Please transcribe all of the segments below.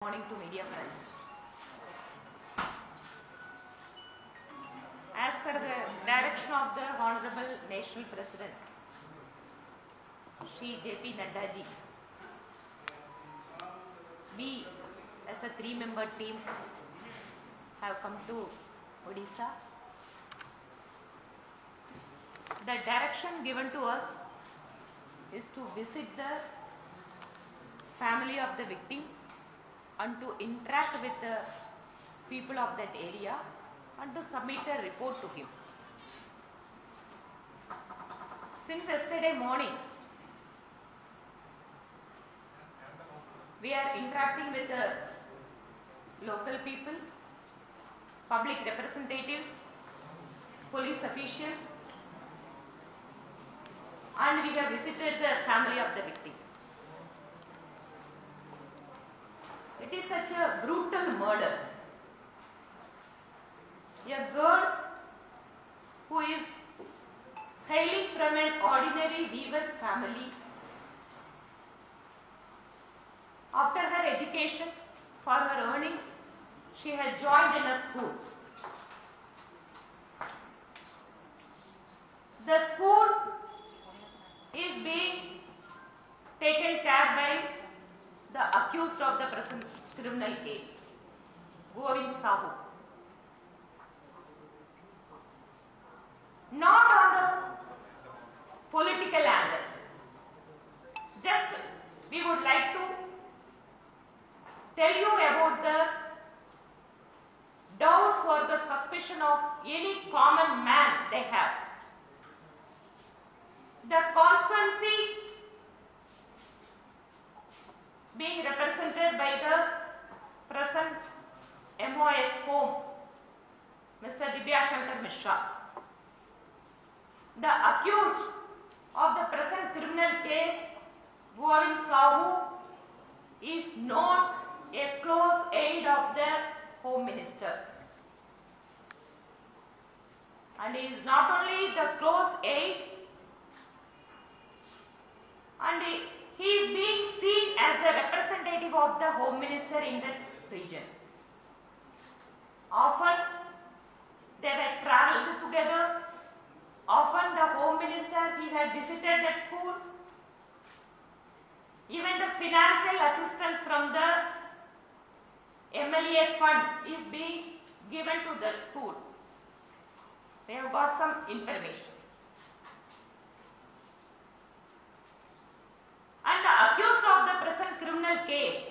Morning to media friends. As per the direction of the Honorable National President, Shri J.P. Nadda ji, we as a three-member team have come to Odisha. The direction given to us is to visit the family of the victim and to interact with the people of that area and to submit a report to him. Since yesterday morning, we are interacting with the local people, public representatives, police officials, and we have visited the family of the victim. It is such a brutal murder. A girl who is hailing from an ordinary weaver's family, after her education, for her earnings, she had joined in a school. The school is being taken care by the accused of the present criminal case, Govind Sahu. Not on the political angle. Just we would like to tell you about the doubts or the suspicion of any common man they have. The constituency being represented by the present MOS home, Mr. Divya Shankar Mishra. The accused of the present criminal case, Govind Sahu, is not a close aide of the Home Minister. And he is not only the close aide, and he is being seen as the representative of the Home Minister in that region. Often they were travelled together. Often the Home Minister, he had visited that school. Even the financial assistance from the MLA fund is being given to that school. We have got some information. And the accused of the present criminal case,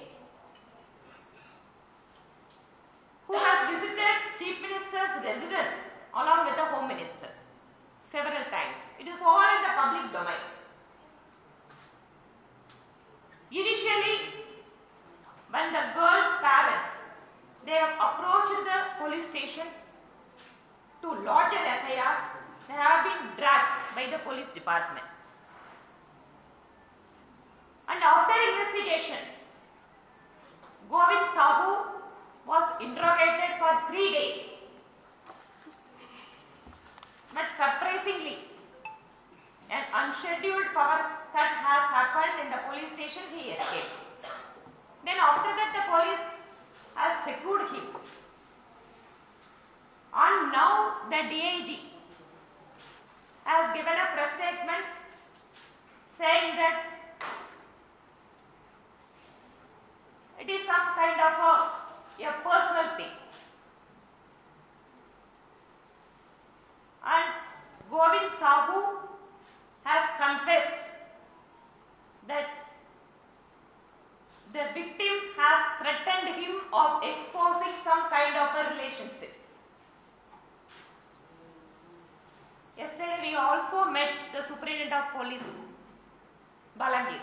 who has visited Chief Minister's residence along with the Home Minister several times. It is all in the public domain. Initially, when the girl's parents, they have approached the police station to lodge an FIR, they have been dragged by the police department. And after investigation, Govind Sahu was interrogated for 3 days. But surprisingly, an unscheduled power cut has happened in the police station, he escaped. Then after that the police has secured him. And now the DIG has given a press statement saying that it is some kind of a personal thing. And Govind Sahu has confessed that the victim has threatened him of exposing some kind of a relationship. Yesterday we also met the Superintendent of Police, Balangir.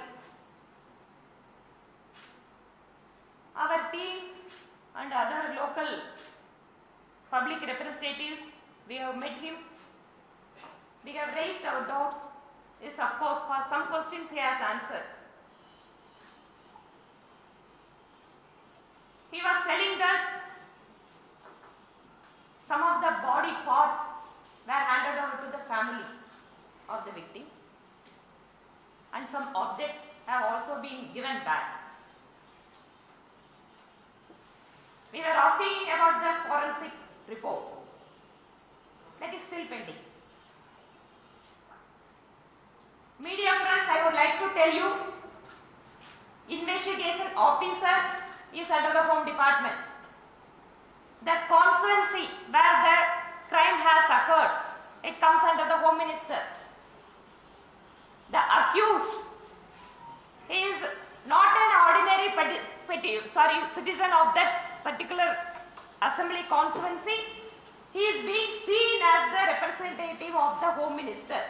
Our team and other local public representatives, we have met him. We have raised our doubts. Yes, of course, for some questions he has answered. He was telling that some of the body parts were handed over to the family of the victim and some objects have also been given back. We were asking about the forensic report. That is still pending. Media friends, I would like to tell you, investigation officer is under the Home Department. The constituency where the crime has occurred, it comes under the Home Minister. The accused is not an ordinary citizen of that particular assembly constituency. He is being seen as the representative of the Home Minister.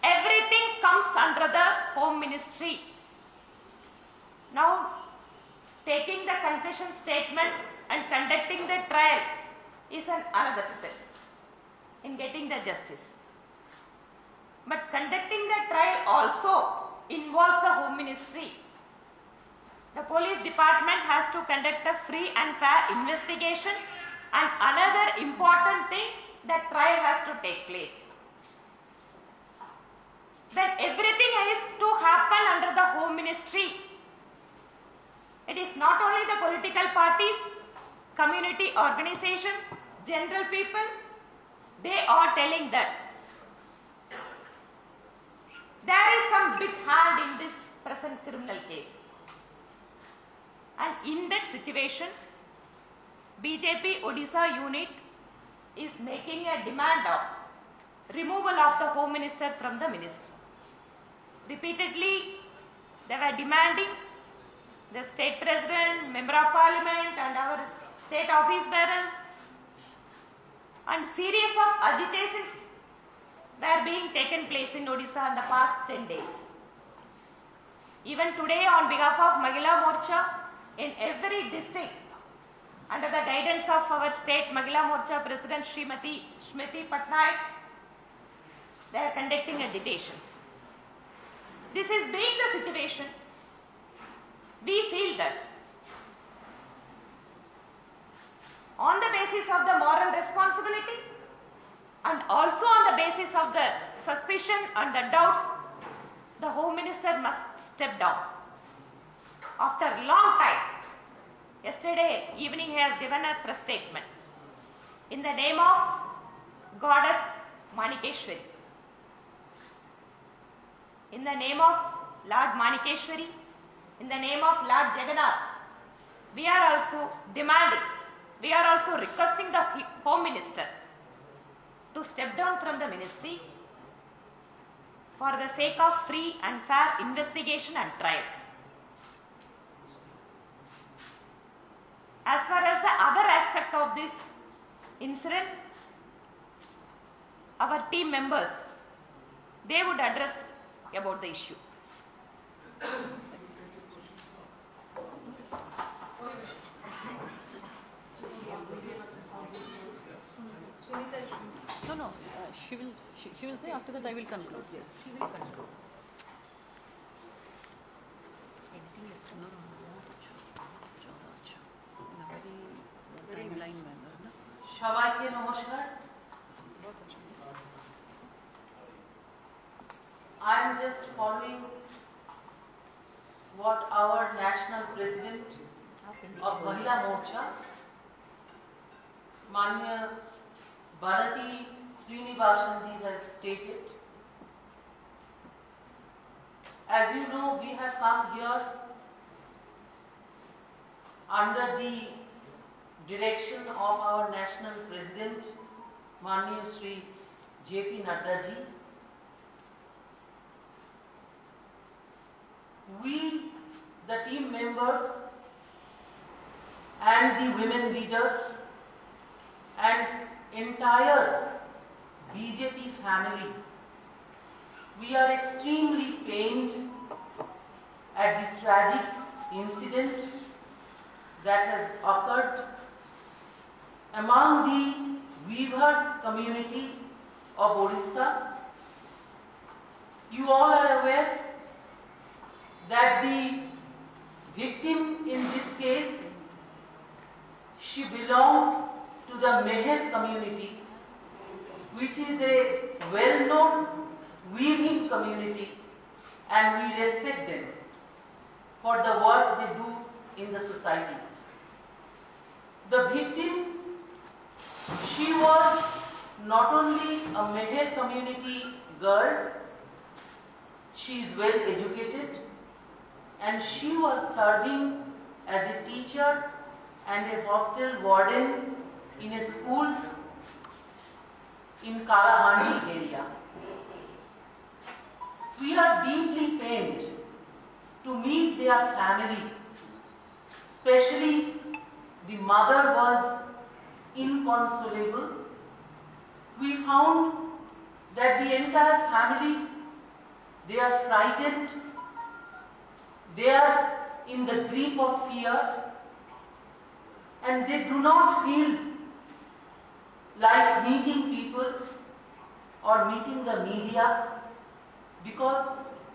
Everything comes under the Home Ministry. Now, taking the confession statement and conducting the trial is another step in getting the justice. But conducting the trial also involves the Home Ministry. The police department has to conduct a free and fair investigation, and another important thing, that trial has to take place. Then everything is to happen under the Home Ministry. It is not only the political parties, community organization, general people, they are telling that there is some big hand in this present criminal case. And in that situation, BJP Odisha unit is making a demand of removal of the Home Minister from the ministry. Repeatedly, they were demanding the state president, member of parliament and our state office bearers, and series of agitations were being taken place in Odisha in the past 10 days. Even today, on behalf of Mahila Morcha, in every district, under the guidance of our state Mahila Morcha President Srimati Smriti Patnaik, they are conducting agitations. This is being the situation. We feel that on the basis of the moral responsibility and also on the basis of the suspicion and the doubts, the Home Minister must step down. After a long time, yesterday evening he has given a press statement in the name of Goddess Manikeshwari, in the name of Lord Manikeshwari, in the name of Lord Jagannath. We are also demanding, we are also requesting the Home Minister to step down from the ministry for the sake of free and fair investigation and trial. As far as the other aspect of this incident, our team members, they would address about the issue. No, she will say, after that I will conclude. Yes, she will conclude. No, in a very timeline manner. সবাইকে নমস্কার। I am just following what our national president of Mahila Morcha, Manya Bharati Srinivasan ji, has stated. As you know, we have come here under the direction of our national president, Manya Shri J.P. Nadda ji. We, the team members and the women leaders and entire BJP family, we are extremely pained at the tragic incident that has occurred among the weavers community of Odisha. You all are aware that the victim in this case, she belonged to the Meher community, which is a well-known weaving community, and we respect them for the work they do in the society. society. The victim, she was not only a Meher community girl, she is well educated and she was serving as a teacher and a hostel warden in a school in Kalahandi area. We are deeply pained to meet their family, especially the mother was inconsolable. We found that the entire family, they are frightened, they are in the grip of fear, and they do not feel like meeting people or meeting the media because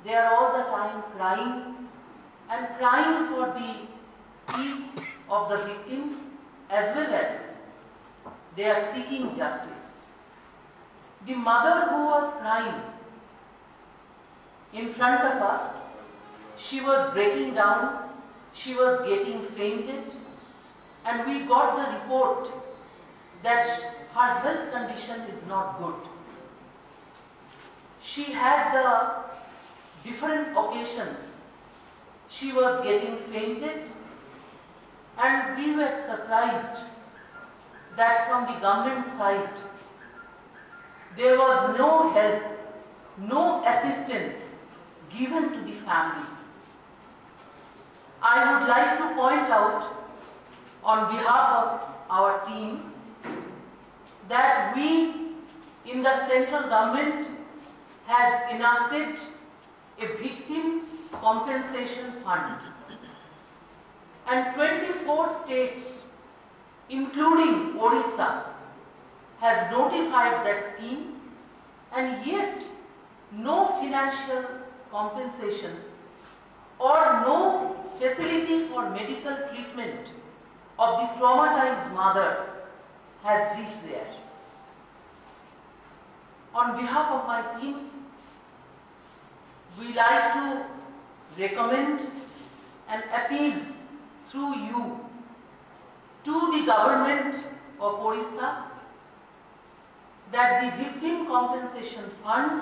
they are all the time crying and crying for the peace of the victims as well as they are seeking justice. The mother who was crying in front of us, she was breaking down, she was getting fainted, and we got the report that her health condition is not good. She had the different occasions. She was getting fainted, and we were surprised that from the government side, there was no help, no assistance given to the family. I would like to point out on behalf of our team that we in the central government has enacted a victims compensation fund, and 24 states including Odisha has notified that scheme, and yet no financial compensation or no facility for medical treatment of the traumatized mother has reached there. On behalf of my team, we like to recommend and appeal through you to the government of Odisha that the victim compensation fund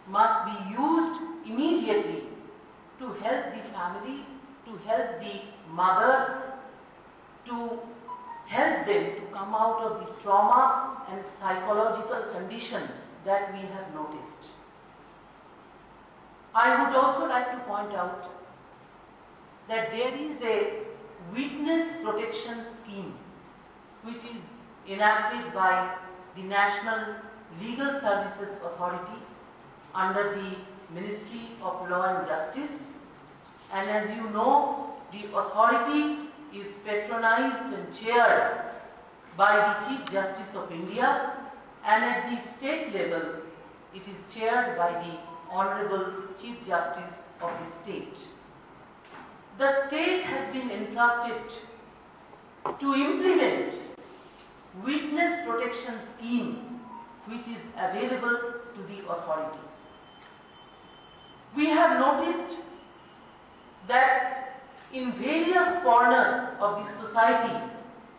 must be used immediately to help the family, to help the mother, to help them to come out of the trauma and psychological condition that we have noticed. I would also like to point out that there is a witness protection scheme which is enacted by the National Legal Services Authority under the Ministry of Law and Justice, and as you know, the authority is patronized and chaired by the Chief Justice of India, and at the state level it is chaired by the Honorable Chief Justice of the state. The state has been entrusted to implement witness protection scheme which is available to the authority. We have noticed that in various corners of the society,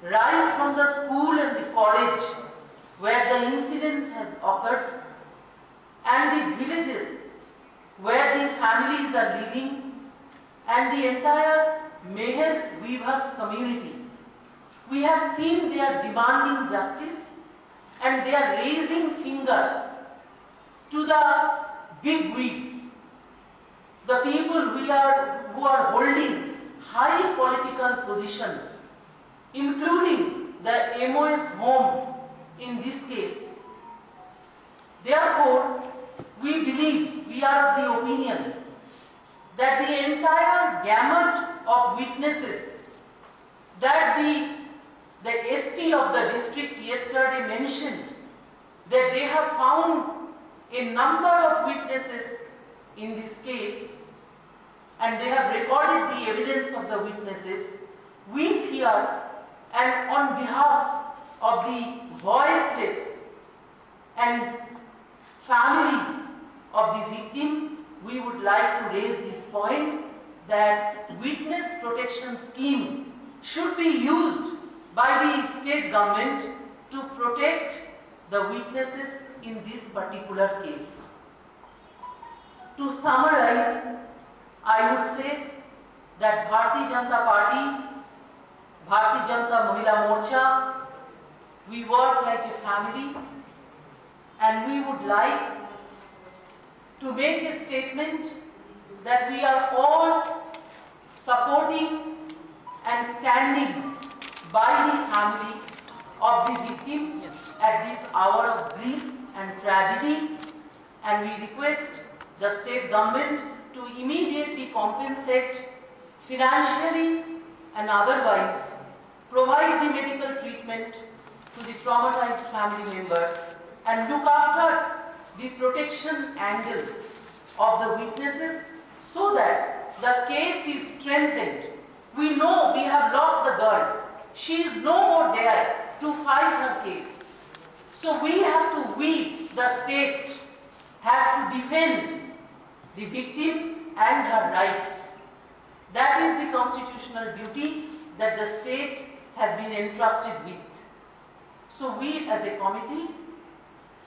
right from the school and the college where the incident has occurred, and the villages where the families are living, and the entire Meher weavers community, we have seen they are demanding justice and they are raising finger to the big wigs, the people who are holding high political positions, including the MOS home in this case. Therefore, we believe, we are of the opinion that the entire gamut of witnesses that the SP of the district yesterday mentioned, that they have found a number of witnesses in this case and they have recorded the evidence of the witnesses. We fear, and on behalf of the voiceless and families of the victim, we would like to raise this point that witness protection scheme should be used by the state government to protect the witnesses in this particular case. To summarize, I would say that Bharatiya Janata Party, Bharatiya Janata Mahila Morcha, we work like a family, and we would like to make a statement that we are all supporting and standing by the family of the victim at this hour of grief and tragedy, and we request the state government to immediately compensate financially and otherwise, provide the medical treatment to the traumatized family members, and look after the protection angle of the witnesses so that the case is strengthened. We know we have lost the girl. She is no more there to fight her case. So we, the state, has to defend the victim and her rights. That is the constitutional duty that the state has been entrusted with. So we as a committee,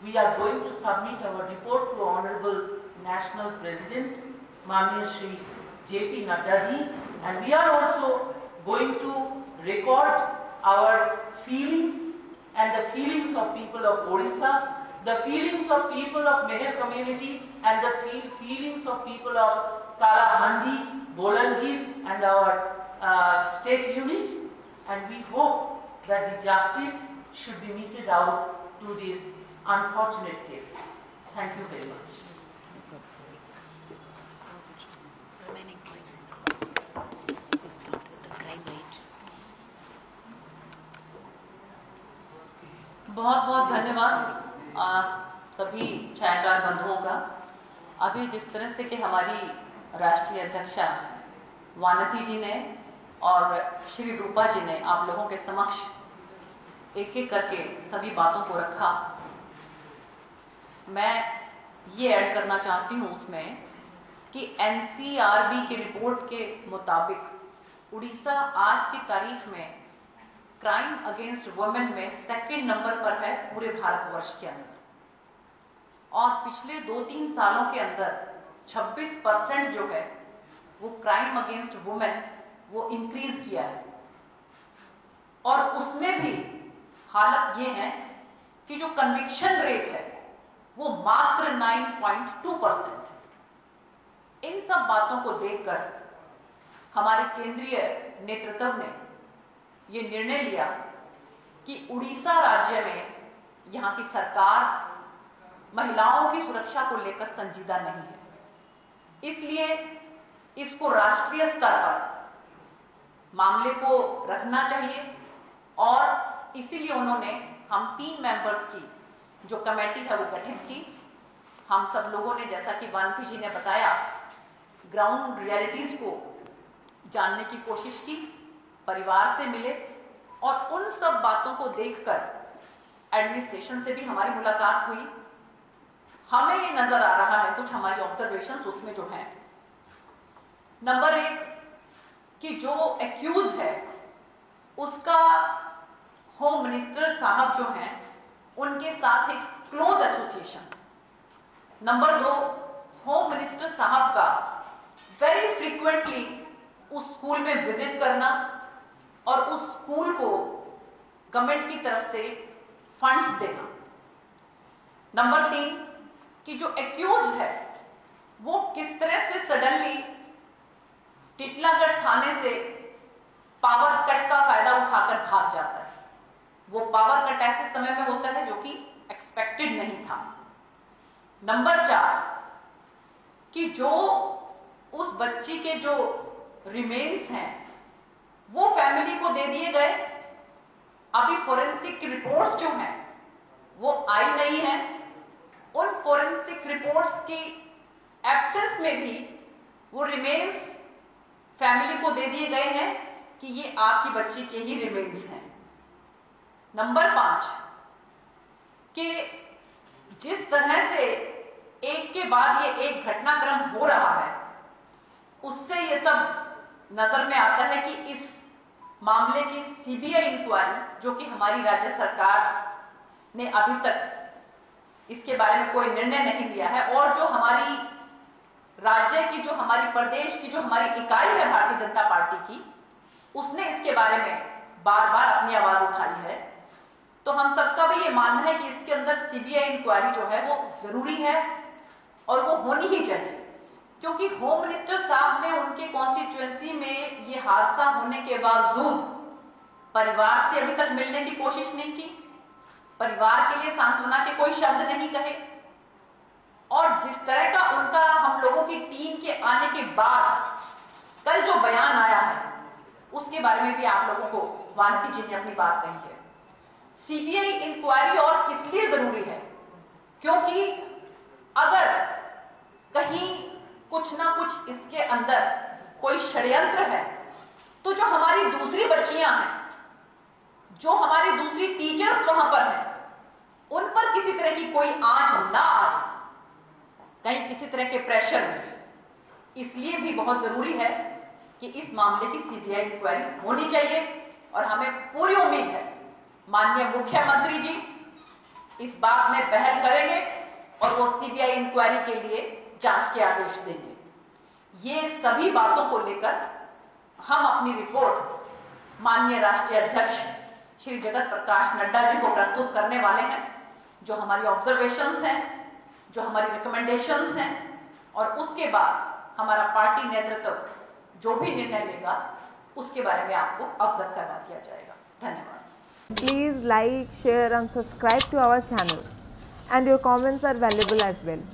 we are going to submit our report to Honorable National President, Manya Shri J.P. Nadda ji, and we are also going to record our feelings and the feelings of people of Odisha, the feelings of people of Meher community, and the feelings of people of Kalahandi, Bolangir, and our state unit, and we hope that the justice should be meted out to this unfortunate case. Thank you very much. Remaining points. We start with the crime rate. बहुत बहुत धन्यवाद सभी छायाकार बंधुओं का। अभी जिस तरह से कि हमारी राष्ट्रीय अध्यक्षा वानती जी ने और श्री रूपा जी ने आप लोगों के समक्ष एक एक करके सभी बातों को रखा, मैं ये ऐड करना चाहती हूं उसमें कि एनसीआरबी की रिपोर्ट के मुताबिक उड़ीसा आज की तारीख में क्राइम अगेंस्ट वुमेन में सेकंड नंबर पर है पूरे भारतवर्ष के अंदर, और पिछले 2-3 सालों के अंदर 26% जो है वो क्राइम अगेंस्ट वुमेन वो इंक्रीज किया है। और उसमें भी हालत ये है कि जो कन्विक्शन रेट है वो मात्र 9.2% है। इन सब बातों को देखकर हमारे केंद्रीय नेतृत्व ने ये निर्णय लिया कि उड़ीसा राज्य में यहां की सरकार महिलाओं की सुरक्षा को लेकर संजीदा नहीं है, इसलिए इसको राष्ट्रीय स्तर पर मामले को रखना चाहिए, और इसीलिए उन्होंने हम 3 मेंबर्स की जो कमेटी है वो गठित की। हम सब लोगों ने, जैसा कि वानती जी ने बताया, ग्राउंड रियलिटीज को जानने की कोशिश की, परिवार से मिले, और उन सब बातों को देखकर एडमिनिस्ट्रेशन से भी हमारी मुलाकात हुई। हमें ये नजर आ रहा है, कुछ हमारी ऑब्जर्वेशंस उसमें जो हैं, नंबर 1 कि जो एक्यूज है उसका होम मिनिस्टर साहब जो हैं उनके साथ एक close association. Number 2, home minister साहब का वेरी फ्रीक्वेंटली उस स्कूल में विजिट करना और उस स्कूल को गवर्नमेंट की तरफ से फंड्स देना। नंबर 3 कि जो एक्यूज है वो किस तरह से सडनली टिटलागढ़ थाने से पावर कट का फायदा उठाकर भाग जाता है। वो पावर कट ऐसे समय में होता है जो कि एक्सपेक्टेड नहीं था। नंबर 4 कि जो उस बच्ची के जो रिमेन्स हैं वो फैमिली को दे दिए गए। अभी फोरेंसिक रिपोर्ट्स जो हैं वो आई नहीं है। उन फोरेंसिक रिपोर्ट्स की एब्सेंस में भी वो रिमेन्स फैमिली को दे दिए गए हैं कि ये आपकी बच्ची के ही रिमेन्स हैं। नंबर 5 कि जिस तरह से एक के बाद ये एक घटनाक्रम हो रहा है, उससे ये सब नजर में आता है कि इस मामले की सीबीआई इंक्वायरी, जो कि हमारी राज्य सरकार ने अभी तक इसके बारे में कोई निर्णय नहीं लिया है, और जो हमारी राज्य की, जो हमारी प्रदेश की, जो हमारी इकाई है भारतीय जनता पार्टी की, उसने इसके बारे में बार बार अपनी आवाज उठाई है। तो हम सबका भी ये मानना है कि इसके अंदर सीबीआई इंक्वायरी जो है वो जरूरी है और वो होनी ही चाहिए, क्योंकि होम मिनिस्टर साहब ने उनके कॉन्स्टिट्यूएंसी में ये हादसा होने के बावजूद परिवार से अभी तक मिलने की कोशिश नहीं की, परिवार के लिए सांत्वना के कोई शब्द नहीं कहे, और जिस तरह का उनका हम लोगों की टीम के आने के बाद कल जो बयान आया है उसके बारे में भी आप लोगों को वानती जी ने अपनी बात कही है। सीबीआई इंक्वायरी और किस लिए जरूरी है? क्योंकि अगर कहीं कुछ ना कुछ इसके अंदर कोई षड्यंत्र है, तो जो हमारी दूसरी बच्चियां हैं, जो हमारी दूसरी टीचर्स वहां पर हैं, उन पर किसी तरह की कोई आंच ना आए, कहीं किसी तरह के प्रेशर में। इसलिए भी बहुत जरूरी है कि इस मामले की सीबीआई इंक्वायरी होनी चाहिए, और हमें पूरी उम्मीद है माननीय मुख्यमंत्री जी इस बात में पहल करेंगे और वो सीबीआई इंक्वायरी के लिए जांच के आदेश देंगे। ये सभी बातों को लेकर हम अपनी रिपोर्ट माननीय राष्ट्रीय अध्यक्ष श्री जगत प्रकाश नड्डा जी को प्रस्तुत करने वाले हैं। जो हमारी ऑब्जर्वेशंस हैं, जो हमारी रिकमेंडेशंस हैं, और उसके बाद हमारा पार्टी नेतृत्व जो भी निर्णय लेगा उसके बारे में आपको अवगत करवा दिया जाएगा। धन्यवाद। Please like, share and subscribe to our channel, and your comments are valuable as well.